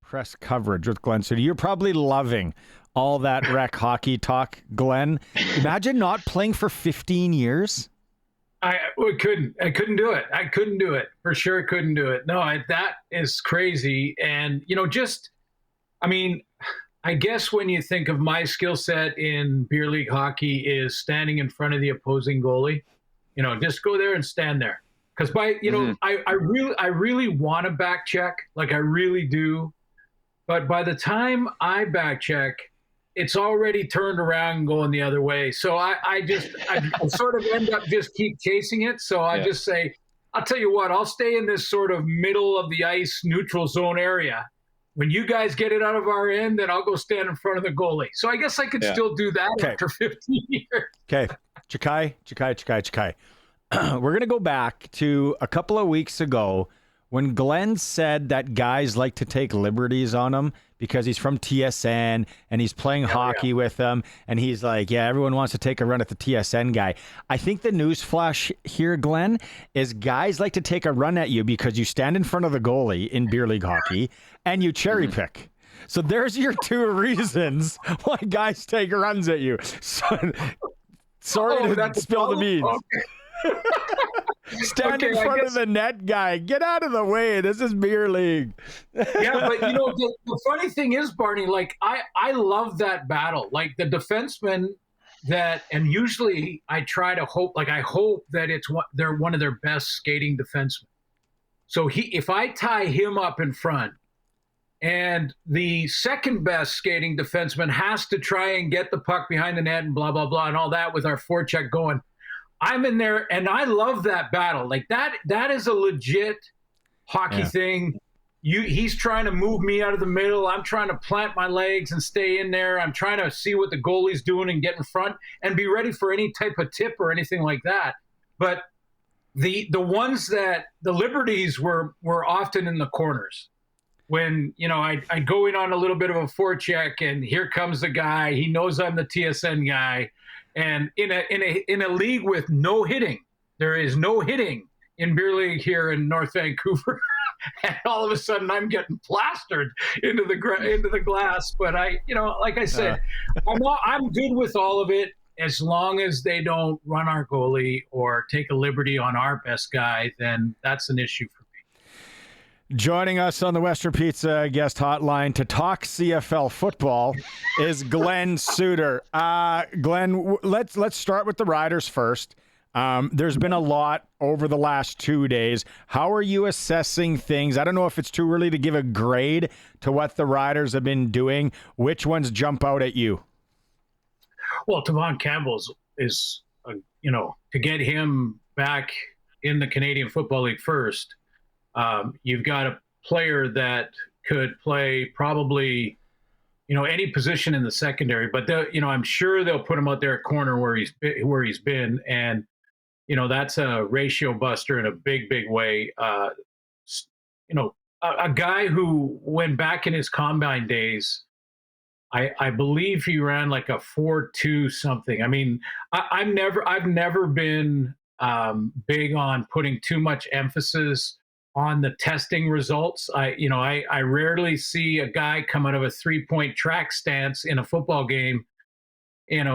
Press Coverage with Glen Suitor. You're probably loving all that rec hockey talk, Glen. Imagine not playing for 15 years. I couldn't do it. I couldn't do it. For sure couldn't do it. No, that is crazy. And, I guess when you think of my skill set in beer league hockey is standing in front of the opposing goalie, just go there and stand there. Because I really want to back check, like I really do. But by the time I back check, it's already turned around and going the other way. So I sort of end up just keep chasing it. So I just say, I'll tell you what, I'll stay in this sort of middle of the ice neutral zone area. When you guys get it out of our end, then I'll go stand in front of the goalie. So I guess I could still do that after 15 years. Okay. Chikai. We're going to go back to a couple of weeks ago when Glenn said that guys like to take liberties on him because he's from TSN and he's playing hockey with them. And he's like, everyone wants to take a run at the TSN guy. I think the news flash here, Glenn, is guys like to take a run at you because you stand in front of the goalie in beer league hockey and you cherry pick. So there's your two reasons why guys take runs at you. So, sorry to spill the beans. Okay. Stand in front of the net guy. Get out of the way. This is beer league. Yeah, but the funny thing is, Barney, like I love that battle. Like the defenseman and usually I try to hope, like I hope that they're one of their best skating defensemen. So if I tie him up in front and the second best skating defenseman has to try and get the puck behind the net and blah, blah, blah, and all that with our forecheck going, I'm in there, and I love that battle. Like that is a legit hockey thing. He's trying to move me out of the middle. I'm trying to plant my legs and stay in there. I'm trying to see what the goalie's doing and get in front and be ready for any type of tip or anything like that. But the ones that the liberties were often in the corners. When I'd go in on a little bit of a forecheck, and here comes the guy. He knows I'm the TSN guy. And in a league with no hitting, there is no hitting in beer league here in North Vancouver, and all of a sudden I'm getting plastered into the glass. But like I said, I'm good with all of it as long as they don't run our goalie or take a liberty on our best guy. Then that's an issue for me. Joining us on the Western Pizza guest hotline to talk CFL football is Glen Suitor. Glen, let's start with the Riders first. There's been a lot over the last 2 days. How are you assessing things? I don't know if it's too early to give a grade to what the Riders have been doing. Which ones jump out at you? Well, Tavon Campbell's is, to get him back in the Canadian Football League first. You've got a player that could play probably, any position in the secondary, but I'm sure they'll put him out there at corner where he's been. And, that's a ratio buster in a big, big way. A guy who went back in his combine days, I believe he ran like a 4.2 something. I mean, I've never been big on putting too much emphasis on the testing results. I rarely see a guy come out of a 3-point track stance in a football game,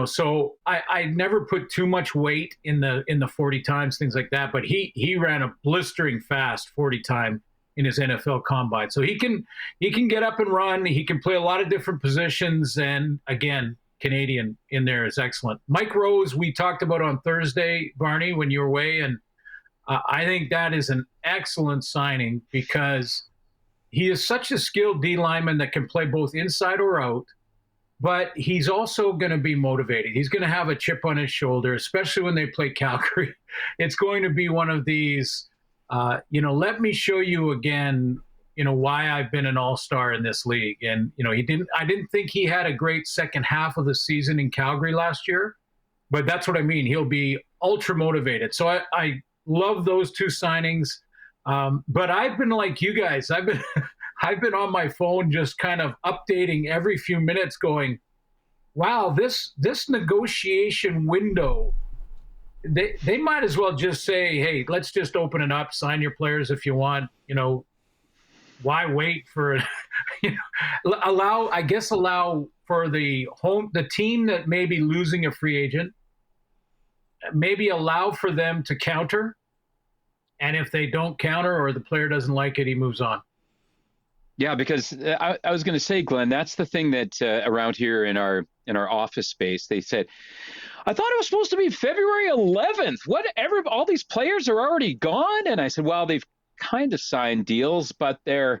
so I never put too much weight in the 40 times, things like that. But he ran a blistering fast 40 time in his NFL combine. So he can get up and run. He can play a lot of different positions. And again, Canadian in there is excellent. Mike Rose, we talked about on Thursday, Barney, when you were away, and I think that is an excellent signing because he is such a skilled D lineman that can play both inside or out, but he's also going to be motivated. He's going to have a chip on his shoulder, especially when they play Calgary. It's going to be one of these, let me show you again, why I've been an all-star in this league. And, I didn't think he had a great second half of the season in Calgary last year, but that's what I mean. He'll be ultra motivated. So I love those two signings. But I've been like you guys. I've been on my phone just kind of updating every few minutes going, wow, this negotiation window, they might as well just say, hey, let's just open it up, sign your players if you want, why wait for allow for the team that may be losing a free agent, maybe allow for them to counter, and if they don't counter or the player doesn't like it, he moves on. Yeah, because I was going to say, Glenn, that's the thing that around here in our office space, they said, I thought it was supposed to be February 11th. All these players are already gone. And I said, well, they've kind of signed deals, but their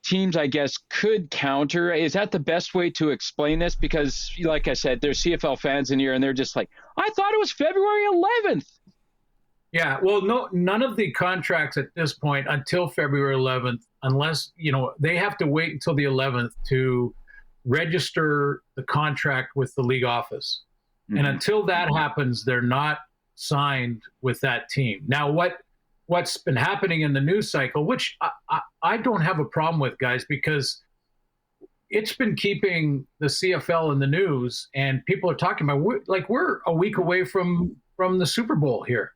teams, I guess, could counter. Is that the best way to explain this? Because, like I said, there's CFL fans in here, and they're just like, I thought it was February 11th. Yeah, well, no, none of the contracts at this point until February 11th, unless, they have to wait until the 11th to register the contract with the league office. Mm-hmm. And until that happens, they're not signed with that team. Now, what's been happening in the news cycle, which I don't have a problem with, guys, because it's been keeping the CFL in the news, and people are talking about, we're a week away from the Super Bowl here.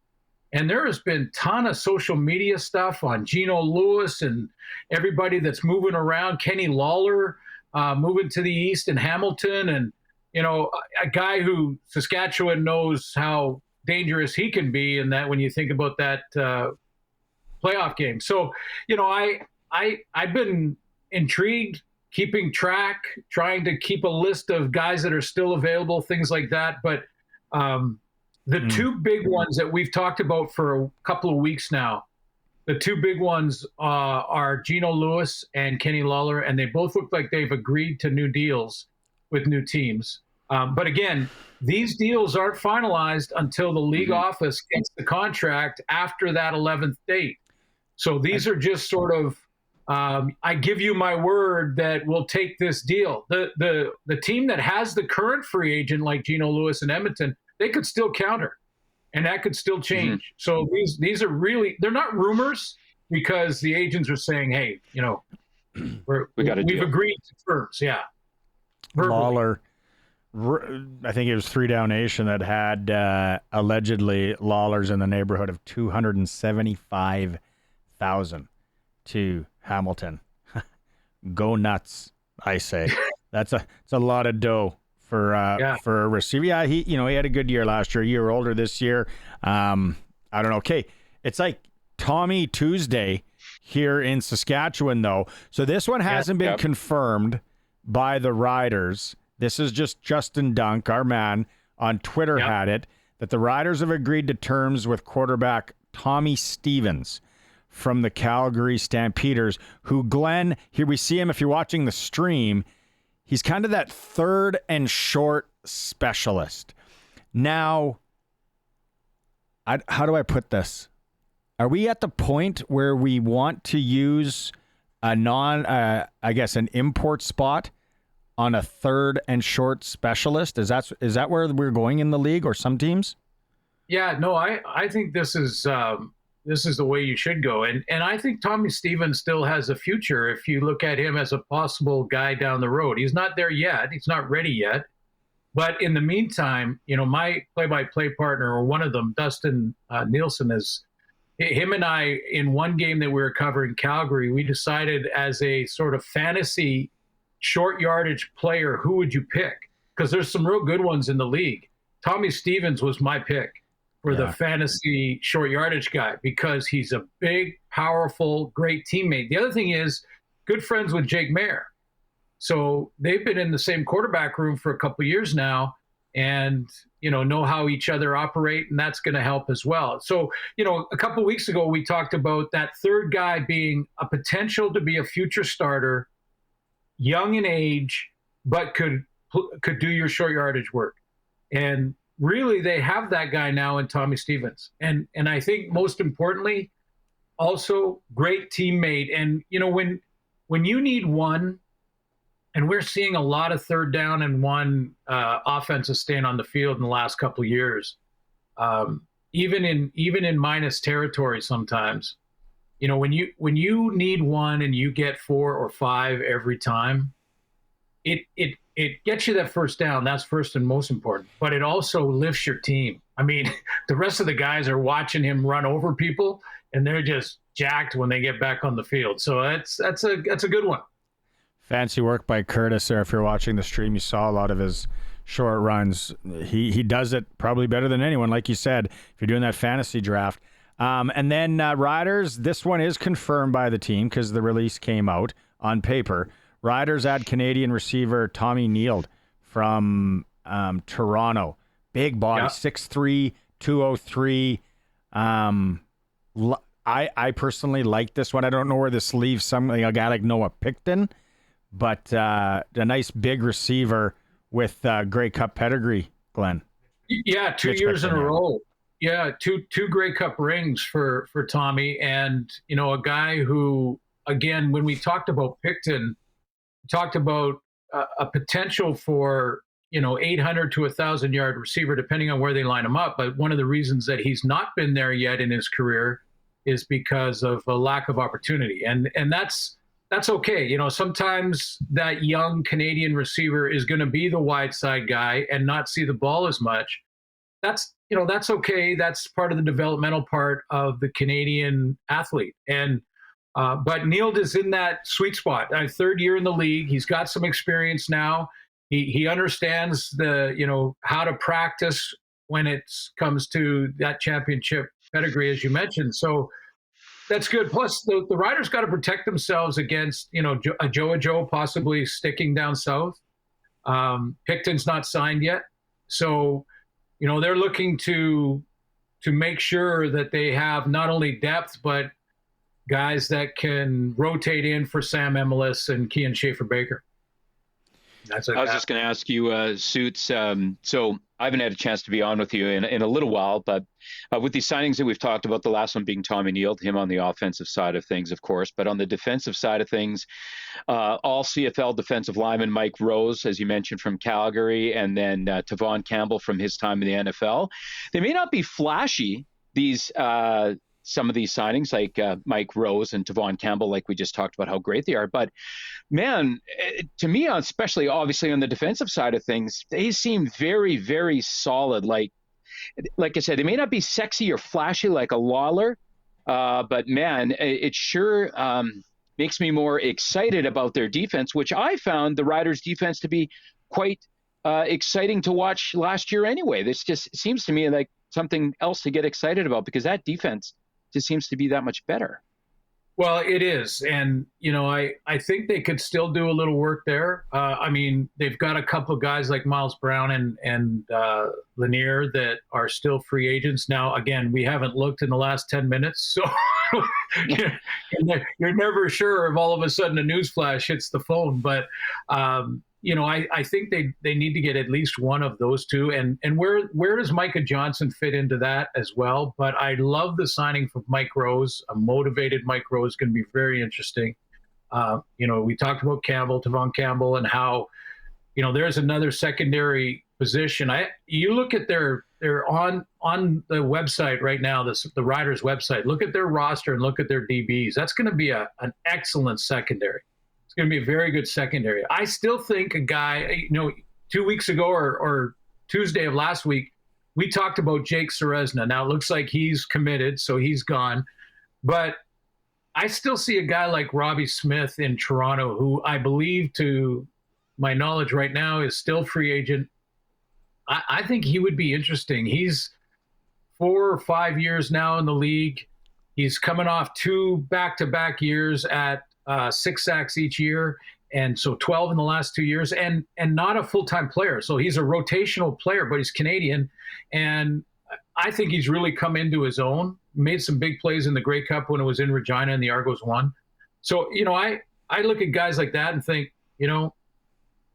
And there has been a ton of social media stuff on Geno Lewis and everybody that's moving around. Kenny Lawler moving to the east in Hamilton. And, a guy who Saskatchewan knows how dangerous he can be, and that when you think about that playoff game. So, I've been intrigued, keeping track, trying to keep a list of guys that are still available, things like that. But the two big ones that we've talked about for a couple of weeks now, the two big ones are Geno Lewis and Kenny Lawler, and they both look like they've agreed to new deals with new teams. But again, these deals aren't finalized until the league office gets the contract after that 11th date. So these are just sort of, I give you my word that we'll take this deal. The team that has the current free agent like Geno Lewis and Edmonton, they could still counter, and that could still change. Mm-hmm. So these are really, they're not rumors, because the agents are saying, hey, we've agreed to terms. Yeah. Verbally. Lawler, I think it was 3 Down Nation that had allegedly Lawler's in the neighborhood of $275,000 to Hamilton. Go nuts, I say. It's a lot of dough for a receiver. Yeah, he had a good year last year, a year older this year. I don't know. Okay, it's like Tommy Tuesday here in Saskatchewan, though. So this one hasn't been confirmed by the Riders. This is just Justin Dunk, our man, on Twitter had it, that the Riders have agreed to terms with quarterback Tommy Stevens from the Calgary Stampeders, who, Glenn, here we see him if you're watching the stream, he's kind of that third and short specialist. Now, how do I put this? Are we at the point where we want to use an import spot on a third and short specialist? Is that where we're going in the league, or some teams? Yeah, no, I think this is the way you should go. And I think Tommy Stevens still has a future if you look at him as a possible guy down the road. He's not there yet. He's not ready yet. But in the meantime, my play-by-play partner, or one of them, Dustin Nielsen, him and I, in one game that we were covering Calgary, we decided as a sort of fantasy short yardage player, who would you pick? Because there's some real good ones in the league. Tommy Stevens was my pick for the fantasy short yardage guy, because he's a big, powerful, great teammate. The other thing is, good friends with Jake Mayer. So they've been in the same quarterback room for a couple of years now, and know how each other operate, and that's going to help as well. So, a couple of weeks ago, we talked about that third guy being a potential to be a future starter, young in age, but could do your short yardage work. And really, they have that guy now in Tommy Stevens. And I think most importantly, also great teammate. And, when you need one, and we're seeing a lot of third down and one offensive staying on the field in the last couple of years, even in minus territory sometimes, when you need one and you get 4 or 5 every time, it gets you that first down. That's first and most important. But it also lifts your team. I mean, the rest of the guys are watching him run over people, and they're just jacked when they get back on the field. So that's a good one. Fancy work by Curtis there. If you're watching the stream, you saw a lot of his short runs. He does it probably better than anyone, like you said, if you're doing that fantasy draft. And then Riders, this one is confirmed by the team because the release came out on paper. Riders add Canadian receiver Tommy Neild from Toronto. Big body, 6'3", 203. I personally like this one. I don't know where this leaves somebody, a guy like Noah Picton, but a nice big receiver with Grey Cup pedigree, Glenn. Yeah, 2 years in a row. Yeah, two Grey Cup rings for Tommy, and a guy who, again, when we talked about Picton, talked about a potential for 800 to 1,000 yard receiver, depending on where they line him up. But one of the reasons that he's not been there yet in his career is because of a lack of opportunity, and that's okay. Sometimes that young Canadian receiver is going to be the wide side guy and not see the ball as much. That's okay. That's part of the developmental part of the Canadian athlete. And but Neild is in that sweet spot. Third year in the league, he's got some experience now. He understands the how to practice when it comes to that championship pedigree, as you mentioned. So that's good. Plus, the Riders got to protect themselves against a Joe possibly sticking down south. Picton's not signed yet, so they're looking to make sure that they have not only depth but guys that can rotate in for Sam Emilus and Kean Schaefer-Baker. I was just going to ask you, Suits. So I haven't had a chance to be on with you in a little while, but with these signings that we've talked about, the last one being Tommy Neild, him on the offensive side of things, of course, but on the defensive side of things, all CFL defensive lineman Mike Rose, as you mentioned, from Calgary, and then Tavon Campbell from his time in the NFL. They may not be flashy, these some of these signings, like Mike Rose and Tavon Campbell, like we just talked about how great they are. But man, to me, especially obviously on the defensive side of things, they seem very, very solid. Like I said, they may not be sexy or flashy like a Lawler, but man, it sure makes me more excited about their defense, which I found the Riders' defense to be quite exciting to watch last year anyway. This just seems to me like something else to get excited about, because that defense just seems to be that much better. Well, it is. And, I think they could still do a little work there. They've got a couple of guys like Miles Brown and Lanier that are still free agents. Now, again, we haven't looked in the last 10 minutes. So you're never sure if all of a sudden a news flash hits the phone. But, I think they need to get at least one of those two. And where does Micah Johnson fit into that as well? But I love the signing for Mike Rose. A motivated Mike Rose is going to be very interesting. We talked about Tavon Campbell, and how, there's another secondary position. You look at they're on the website right now, the Riders website. Look at their roster and look at their DBs. That's going to be an excellent secondary. It's going to be a very good secondary. I still think a guy, 2 weeks ago or Tuesday of last week, we talked about Jake Ceresna. Now it looks like he's committed, so he's gone. But I still see a guy like Robbie Smith in Toronto, who I believe, to my knowledge right now, is still free agent. I think he would be interesting. He's 4 or 5 years now in the league. He's coming off 2 back-to-back years at 6 sacks each year, and so 12 in the last 2 years, and not a full-time player. So he's a rotational player, but he's Canadian, and I think he's really come into his own. Made some big plays in the Grey Cup when it was in Regina and the Argos won. So I look at guys like that and think,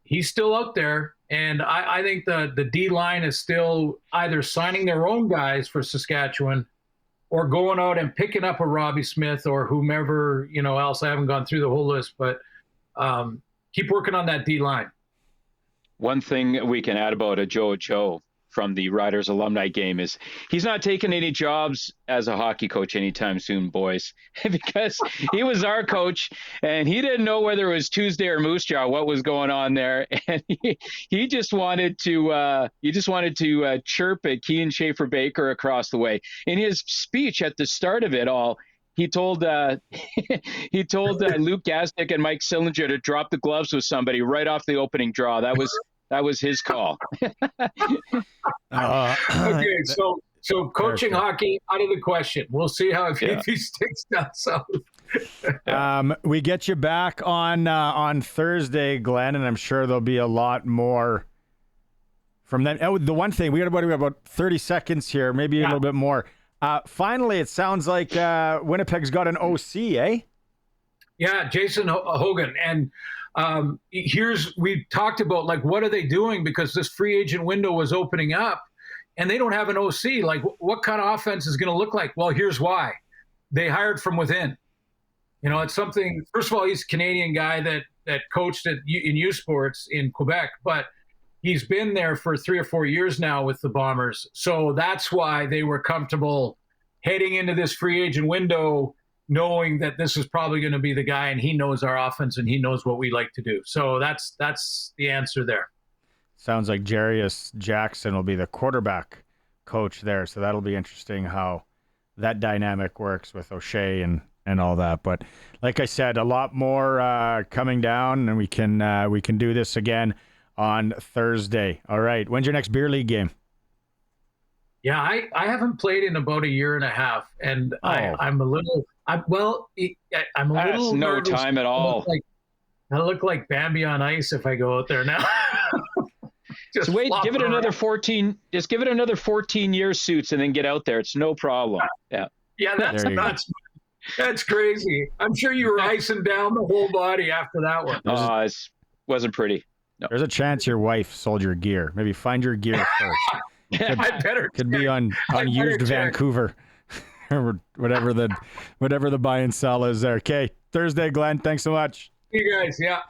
he's still out there, and I think the D line is still either signing their own guys for Saskatchewan, or going out and picking up a Robbie Smith or whomever, else. I haven't gone through the whole list, but keep working on that D line. One thing we can add about a Joe Ochoa from the Riders alumni game is he's not taking any jobs as a hockey coach anytime soon, boys, because he was our coach and he didn't know whether it was Tuesday or Moose Jaw, what was going on there. And he just wanted to chirp at Kean Schaefer-Baker across the way. In his speech at the start of it all, he told he told Luke Gasnick and Mike Sillinger to drop the gloves with somebody right off the opening draw. That was his call. Okay, so coaching hockey out of the question. We'll see how if he sticks down south. We get you back on Thursday, Glenn, and I'm sure there'll be a lot more from them. Oh, the one thing we got about 30 seconds here, maybe a little bit more. Finally, it sounds like Winnipeg's got an OC, eh? Yeah, Jason Hogan. And we talked about, like, what are they doing? Because this free agent window was opening up and they don't have an OC. Like, what kind of offense is going to look like? Well, here's why. They hired from within. You know, it's something, first of all, he's a Canadian guy that coached in U Sports in Quebec, but he's been there for 3 or 4 years now with the Bombers. So that's why they were comfortable heading into this free agent window, knowing that this is probably going to be the guy, and he knows our offense and he knows what we like to do. So that's the answer there. Sounds like Jarius Jackson will be the quarterback coach there. So that'll be interesting how that dynamic works with O'Shea and all that. But like I said, a lot more coming down, and we can do this again on Thursday. All right. When's your next beer league game? Yeah, I haven't played in about a year and a half, and I'm a little. I'm a little. No nervous. time at all. I look like Bambi on ice if I go out there now. Just wait, give it another 14. Just give it another 14 years, Suits, and then get out there. It's no problem. Yeah. Yeah, that's nuts. That's crazy. I'm sure you were icing down the whole body after that one. It wasn't pretty. No. There's a chance your wife sold your gear. Maybe find your gear first. Could be on used Vancouver or whatever the buy and sell is there. Okay, Thursday, Glenn. Thanks so much. You guys, yeah.